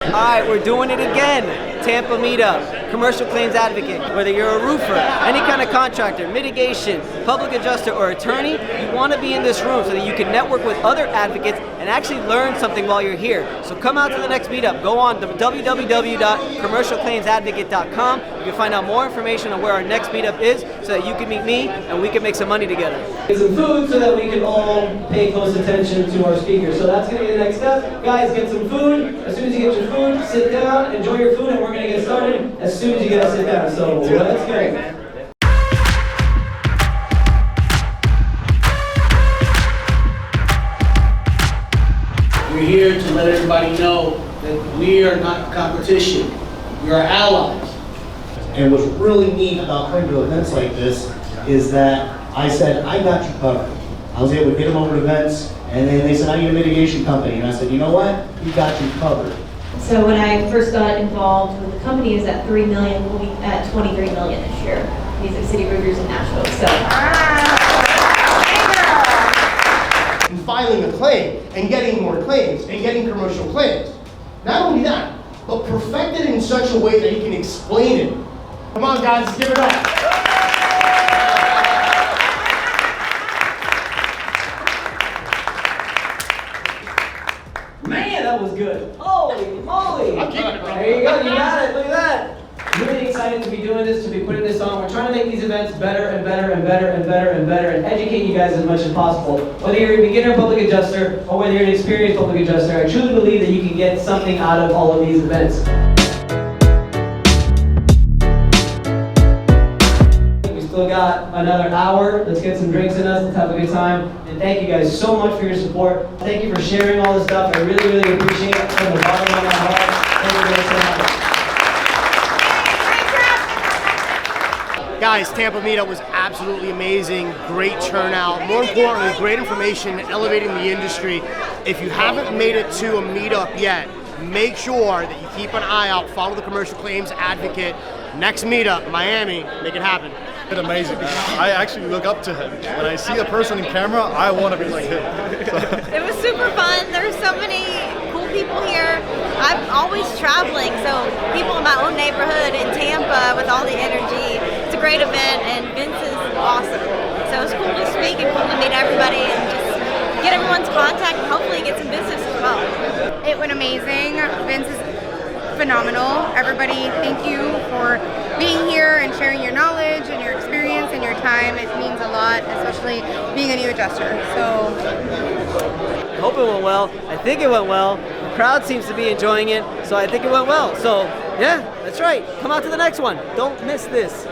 Alright, we're doing it again. Tampa Meetup, commercial claims advocate. Whether you're a roofer, any kind of contractor, mitigation, public adjuster, or attorney, you want to be in this room so that you can network with other advocates and actually learn something while you're here. So come out to the next meetup. Go on to www.commercialclaimsadvocate.com. You can find out more information on where our next meetup is so that you can meet me and we can make some money together. Get some food so that we can all pay close attention to our speakers. So that's going to be the next step. Guys, get some food. As soon as you get your food, sit down, enjoy your food, and we're going to get started as soon as you get to sit down. So let's go. We're here to let everybody know that we are not competition. We are allies. And what's really neat about coming to events like this is that I said, I got you covered. I was able to get them over to events, and then they said, I need a mitigation company. And I said, you know what? We got you covered. So when I first got involved with the company, it was at $3 million. We'll be at $23 million this year. Music City Roofers in Nashville. So. And filing a claim and getting more claims and getting commercial claims. Not only that, but perfect it in such a way that you can explain it. Come on, guys, let's give it up. Man, that was good. Holy moly. I'm keeping it. There you go, you got it, look at that. Really excited to be doing this, to be putting this on. We're trying to make these events better and better and better and better and better and educate you guys as much as possible. Whether you're a beginner public adjuster or whether you're an experienced public adjuster, I truly believe that you can get something out of all of these events. We still got another hour. Let's get some drinks in us, let's have a good time. And thank you guys so much for your support. Thank you for sharing all this stuff. I really, really appreciate it from the bottom of my heart. Thank you guys so much. Guys, Tampa Meetup was absolutely amazing, great turnout, more importantly, great information, elevating the industry. If you haven't made it to a meetup yet, make sure that you keep an eye out, follow the Commercial Claims Advocate. Next meetup, Miami, make it happen. It's amazing. I actually look up to him. When I see a person in camera, I want to be like him. It was super fun. There's so many cool people here. I'm always traveling, so people in my own neighborhood in Tampa with all the energy. It's a great event, and Vince is awesome. So it's cool to speak and cool to meet everybody and just get everyone's contact and hopefully get some business as well. It went amazing. Vince is phenomenal. Everybody, thank you for being here and sharing your knowledge and your experience and your time. It means a lot, especially being a new adjuster. So I hope it went well. I think it went well. The crowd seems to be enjoying it, so I think it went well. So yeah, that's right. Come out to the next one. Don't miss this.